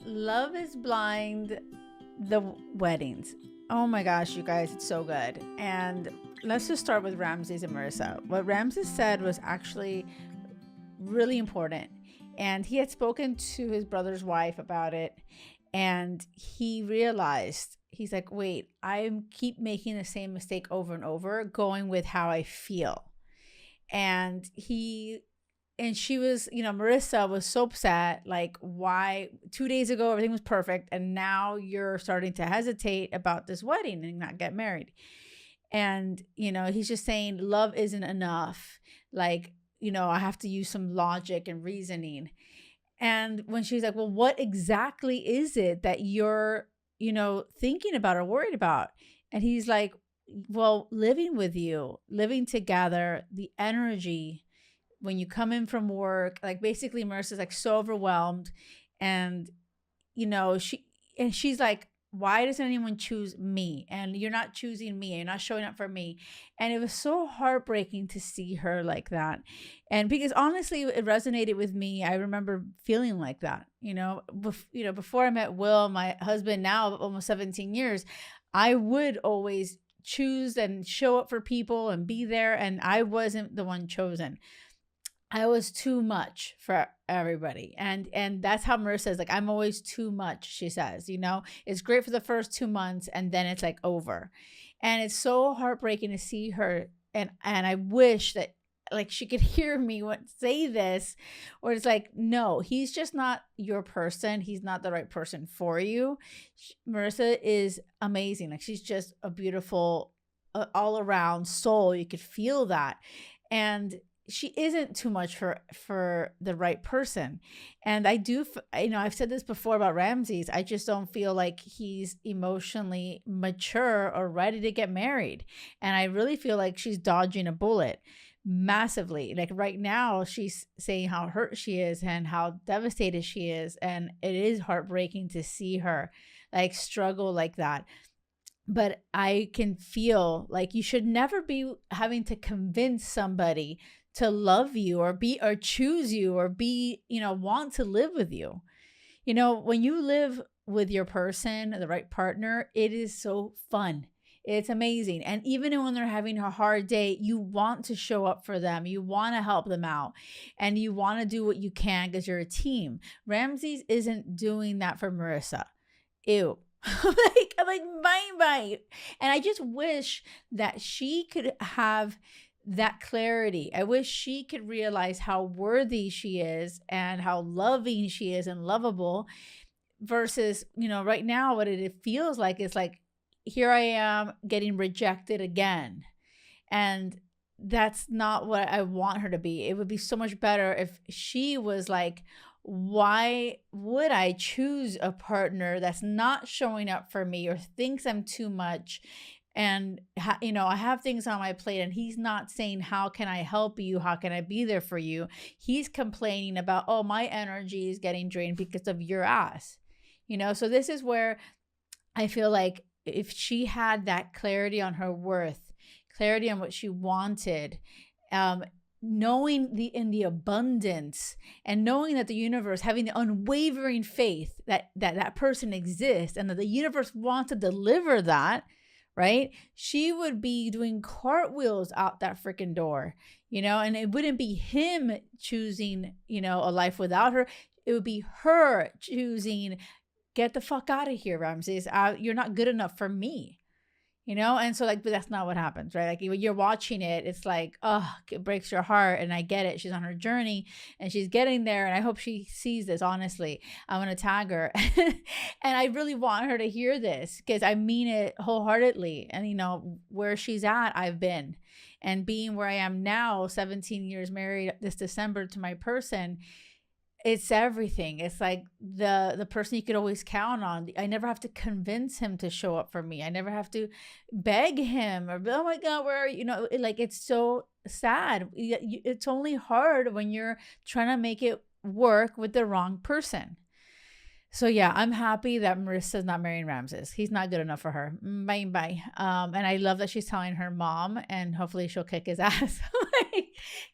Love is Blind, the weddings. Oh my gosh, you guys, it's so good. And let's just start with Ramses and Marissa. What Ramses said was actually really important. And he had spoken to his brother's wife about it. And he realized, he's like, wait, I keep making the same mistake over and over, going with how I feel. And she was, Marissa was so upset. Like, why 2 days ago everything was perfect, and now you're starting to hesitate about this wedding and not get married. And he's just saying love isn't enough. Like, I have to use some logic and reasoning. And when she's like, well, what exactly is it that you're thinking about or worried about? And he's like, well, living with you, living together, the energy when you come in from work, like basically Marissa's like so overwhelmed. And she's like, why doesn't anyone choose me? And you're not choosing me, you're not showing up for me. And it was so heartbreaking to see her like that. And because honestly it resonated with me. I remember feeling like that, before I met Will, my husband, now almost 17 years, I would always choose and show up for people and be there, and I wasn't the one chosen. I was too much for everybody. And that's how Marissa is. Like, I'm always too much, she says. It's great for the first 2 months, and then it's like over. And it's so heartbreaking to see her. And I wish that like she could hear me say this, or it's like, no, he's just not your person. He's not the right person for you. Marissa is amazing. Like, she's just a beautiful all around soul. You could feel that. And she isn't too much for the right person. And I do, I've said this before about Ramses. I just don't feel like he's emotionally mature or ready to get married. And I really feel like she's dodging a bullet massively. Like right now, she's saying how hurt she is and how devastated she is. And it is heartbreaking to see her like struggle like that. But I can feel like you should never be having to convince somebody to love you or choose you or want to live with you. When you live with your person, the right partner, it is so fun. It's amazing. And even when they're having a hard day, you want to show up for them. You want to help them out, and you want to do what you can because you're a team. Ramses isn't doing that for Marissa. Ew. I'm like, bye. And I just wish that she could have that clarity. I wish she could realize how worthy she is and how loving she is and lovable, versus, right now what it feels like is like, here I am getting rejected again. And that's not what I want her to be. It would be so much better if she was like, why would I choose a partner that's not showing up for me or thinks I'm too much? And, I have things on my plate, and he's not saying, how can I help you? How can I be there for you? He's complaining about, oh, my energy is getting drained because of your ass. So this is where I feel like if she had that clarity on her worth, clarity on what she wanted, knowing the abundance, and knowing that the universe, having the unwavering faith that person exists and that the universe wants to deliver that, right? She would be doing cartwheels out that freaking door, and it wouldn't be him choosing, a life without her. It would be her choosing, get the fuck out of here, Ramses. You're not good enough for me. And so like, but that's not what happens, right? Like when you're watching it, it's like, oh, it breaks your heart. And I get it. She's on her journey and she's getting there. And I hope she sees this, honestly. I'm going to tag her. And I really want her to hear this because I mean it wholeheartedly. And where she's at, I've been. And being where I am now, 17 years married this December to my person, it's everything. It's like the person you could always count on. I never have to convince him to show up for me. I never have to beg him or, oh my God, where are you? Like, it's so sad. It's only hard when you're trying to make it work with the wrong person. So yeah, I'm happy that Marissa's not marrying Ramses. He's not good enough for her. Bye. And I love that she's telling her mom, and hopefully she'll kick his ass.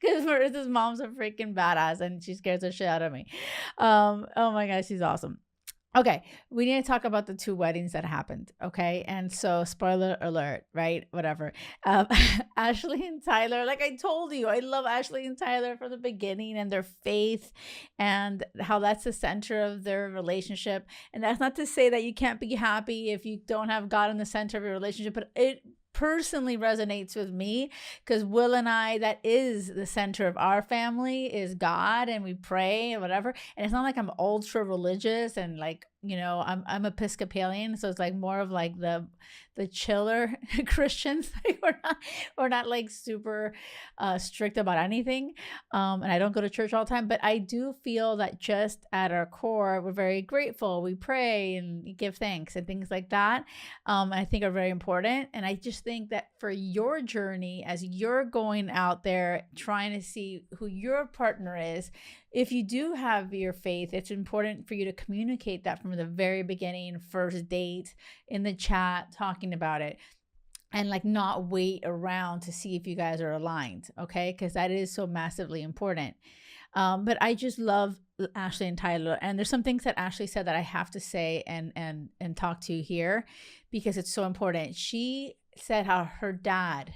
Because Marissa's mom's a freaking badass and she scares the shit out of me. Oh my gosh, she's awesome. Okay, we need to talk about the two weddings that happened. Okay, and so spoiler alert, right? Whatever. Um, Ashley and Tyler, like I told you, I love Ashley and Tyler from the beginning and their faith and how that's the center of their relationship. And that's not to say that you can't be happy if you don't have God in the center of your relationship, but it personally resonates with me because Will and I, that is the center of our family, is God, and we pray and whatever. And it's not like I'm ultra religious and like, I'm Episcopalian, so it's like more of like the chiller Christians. Like we're not like super strict about anything. And I don't go to church all the time, but I do feel that just at our core, we're very grateful. We pray and give thanks and things like that. I think are very important. And I just think that for your journey, as you're going out there trying to see who your partner is, if you do have your faith, it's important for you to communicate that from the very beginning, first date, in the chat, talking about it, and like not wait around to see if you guys are aligned. Okay, because that is so massively important. But I just love Ashley and Tyler, and there's some things that Ashley said that I have to say and talk to you here because it's so important. She said how her dad,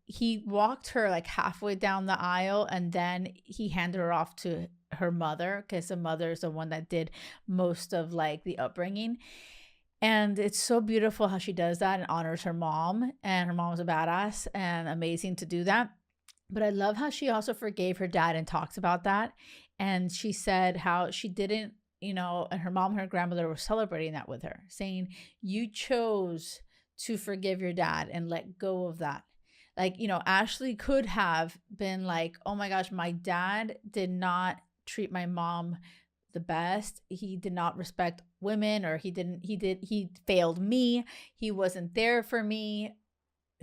he walked her like halfway down the aisle, and then he handed her off to her mother because the mother is the one that did most of like the upbringing. And it's so beautiful how she does that and honors her mom, and her mom's a badass and amazing to do that. But I love how she also forgave her dad and talks about that. And she said how she didn't, and her mom and her grandmother were celebrating that with her, saying, you chose to forgive your dad and let go of that. Like, Ashley could have been like, oh my gosh, my dad did not treat my mom the best. He did not respect women, or he failed me. He wasn't there for me.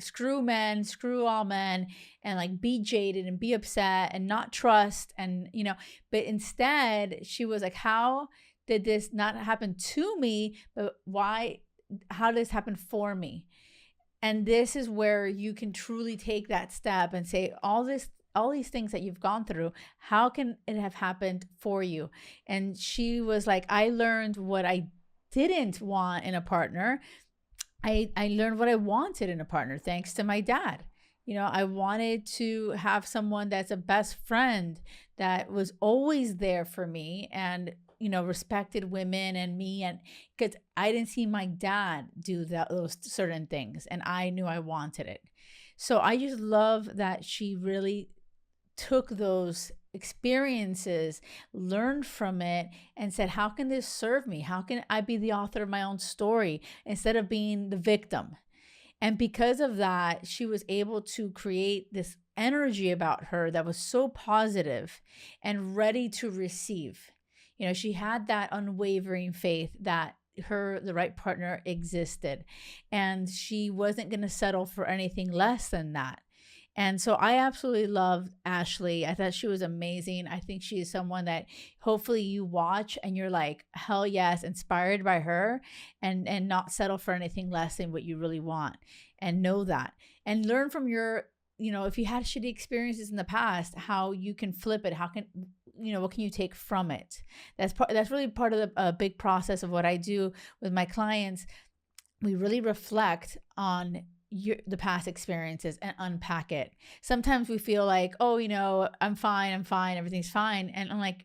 Screw men, screw all men, and like be jaded and be upset and not trust. And, but instead she was like, how did this not happen to me? But how did this happen for me? And this is where you can truly take that step and say, all these things that you've gone through, how can it have happened for you? And she was like, I learned what I didn't want in a partner. I learned what I wanted in a partner thanks to my dad. I wanted to have someone that's a best friend that was always there for me and, respected women and me. And because I didn't see my dad do those certain things, and I knew I wanted it. So I just love that she really took those experiences, learned from it, and said, how can this serve me? How can I be the author of my own story instead of being the victim? And because of that, she was able to create this energy about her that was so positive and ready to receive. She had that unwavering faith that the right partner existed, and she wasn't going to settle for anything less than that. And so I absolutely loved Ashley. I thought she was amazing. I think she is someone that hopefully you watch and you're like, hell yes, inspired by her, and not settle for anything less than what you really want, and know that, and learn from your, if you had shitty experiences in the past, how you can flip it. What can you take from it? That's really part of the big process of what I do with my clients. We really reflect on the past experiences and unpack it. Sometimes we feel like, oh, I'm fine, everything's fine. And I'm like,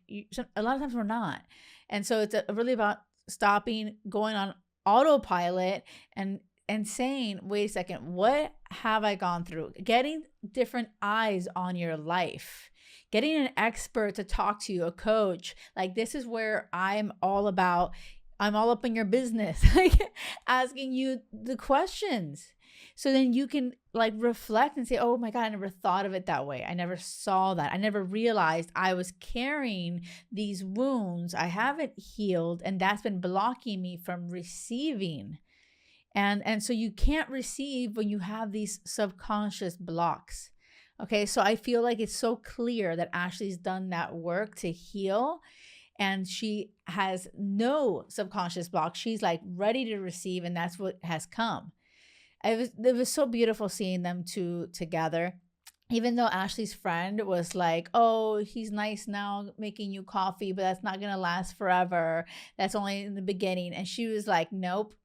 a lot of times we're not. And so it's really about stopping, going on autopilot, and saying, wait a second, what have I gone through? Getting different eyes on your life, getting an expert to talk to you, a coach. Like, this is where I'm all up in your business, like asking you the questions. So then you can like reflect and say, oh my God, I never thought of it that way. I never saw that. I never realized I was carrying these wounds I haven't healed, and that's been blocking me from receiving. And so you can't receive when you have these subconscious blocks. Okay, so I feel like it's so clear that Ashley's done that work to heal, and she has no subconscious block. She's like ready to receive, and that's what has come. It was so beautiful seeing them two together. even though Ashley's friend was like, oh, he's nice now making you coffee, but that's not going to last forever. That's only in the beginning. And she was like, nope,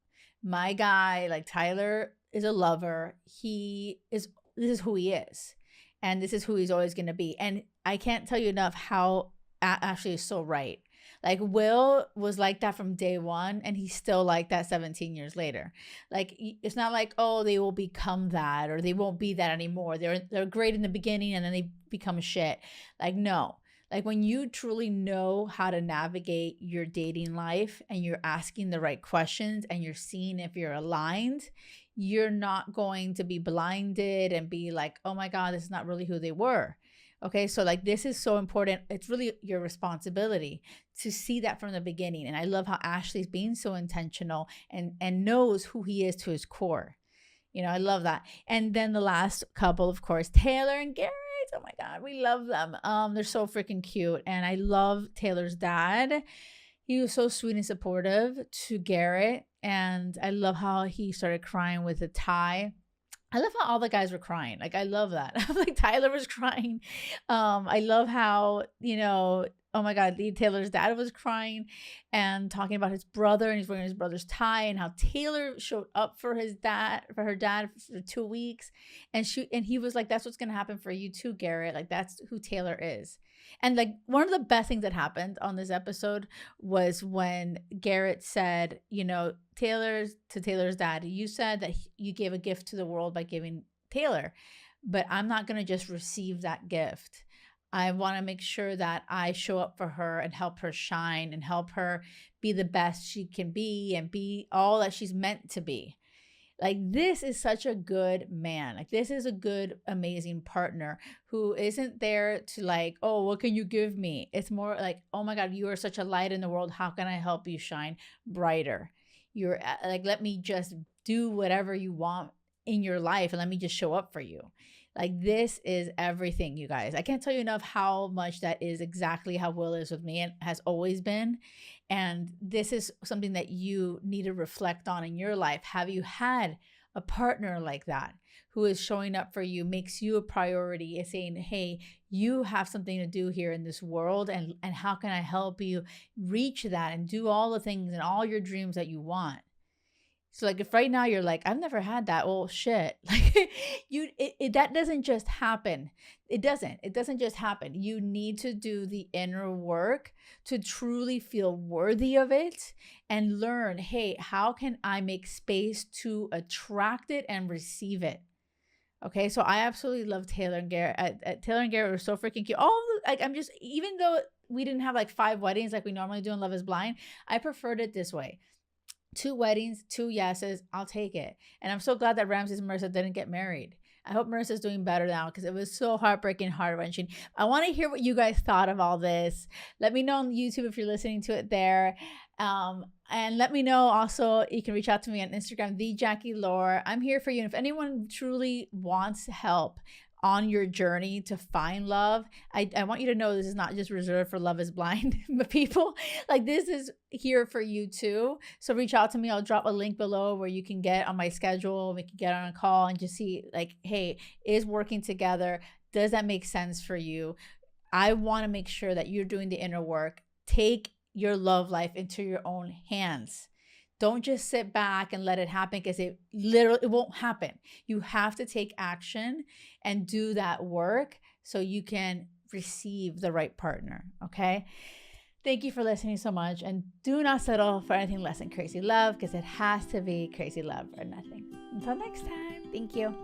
my guy, like Tyler is a lover. This is who he is. And this is who he's always going to be. And I can't tell you enough how Ashley is so right. Like Will was like that from day one, and he's still like that 17 years later. Like it's not like, oh, they will become that or they won't be that anymore. They're great in the beginning and then they become shit. Like no. Like when you truly know how to navigate your dating life and you're asking the right questions and you're seeing if you're aligned, you're not going to be blinded and be like, oh my God, this is not really who they were. Okay, so like this is so important. It's really your responsibility to see that from the beginning. And I love how Ashley's being so intentional and knows who he is to his core. You know, I love that. And then the last couple, of course, Taylor and Garrett. Oh my God, we love them. They're so freaking cute. And I love Taylor's dad. He was so sweet and supportive to Garrett. And I love how he started crying with the tie. I love how all the guys were crying. Like, I love that. Like, Tyler was crying. I love how, you know, oh my God, Taylor's dad was crying and talking about his brother, and he's wearing his brother's tie, and how Taylor showed up for her dad for 2 weeks. And he was like, that's what's going to happen for you too, Garrett. Like, that's who Taylor is. And like one of the best things that happened on this episode was when Garrett said, you know, Taylor's dad, you said that you gave a gift to the world by giving Taylor, but I'm not going to just receive that gift. I want to make sure that I show up for her and help her shine and help her be the best she can be and be all that she's meant to be. Like, this is such a good man. Like, this is a good, amazing partner who isn't there to like, oh, what can you give me? It's more like, oh my God, you are such a light in the world. How can I help you shine brighter? You're like, let me just do whatever you want in your life and let me just show up for you. Like, this is everything, you guys. I can't tell you enough how much that is exactly how Will is with me and has always been. And this is something that you need to reflect on in your life. Have you had a partner like that who is showing up for you, makes you a priority, is saying, hey, you have something to do here in this world, and how can I help you reach that and do all the things and all your dreams that you want? So like, if right now you're like, I've never had that, well, shit, like that doesn't just happen. It doesn't just happen. You need to do the inner work to truly feel worthy of it and learn, hey, how can I make space to attract it and receive it? Okay, so I absolutely love Taylor and Garrett. Taylor and Garrett were so freaking cute. Even though we didn't have like 5 weddings like we normally do in Love is Blind, I preferred it this way. 2 weddings, 2 yeses, I'll take it. And I'm so glad that Ramses and Marissa didn't get married. I hope Marissa's doing better now because it was so heartbreaking, heart-wrenching. I want to hear what you guys thought of all this. Let me know on YouTube if you're listening to it there. And let me know also, you can reach out to me on Instagram, the JkL&x. I'm here for you. And if anyone truly wants help on your journey to find love, I want you to know this is not just reserved for Love is Blind people. Like, this is here for you too. So reach out to me. I'll drop a link below where you can get on my schedule. We can get on a call and just see like, hey, is working together, does that make sense for you? I want to make sure that you're doing the inner work. Take your love life into your own hands. Don't just sit back and let it happen, because it won't happen. You have to take action and do that work so you can receive the right partner, okay? Thank you for listening so much, and do not settle for anything less than crazy love, because it has to be crazy love or nothing. Until next time, thank you.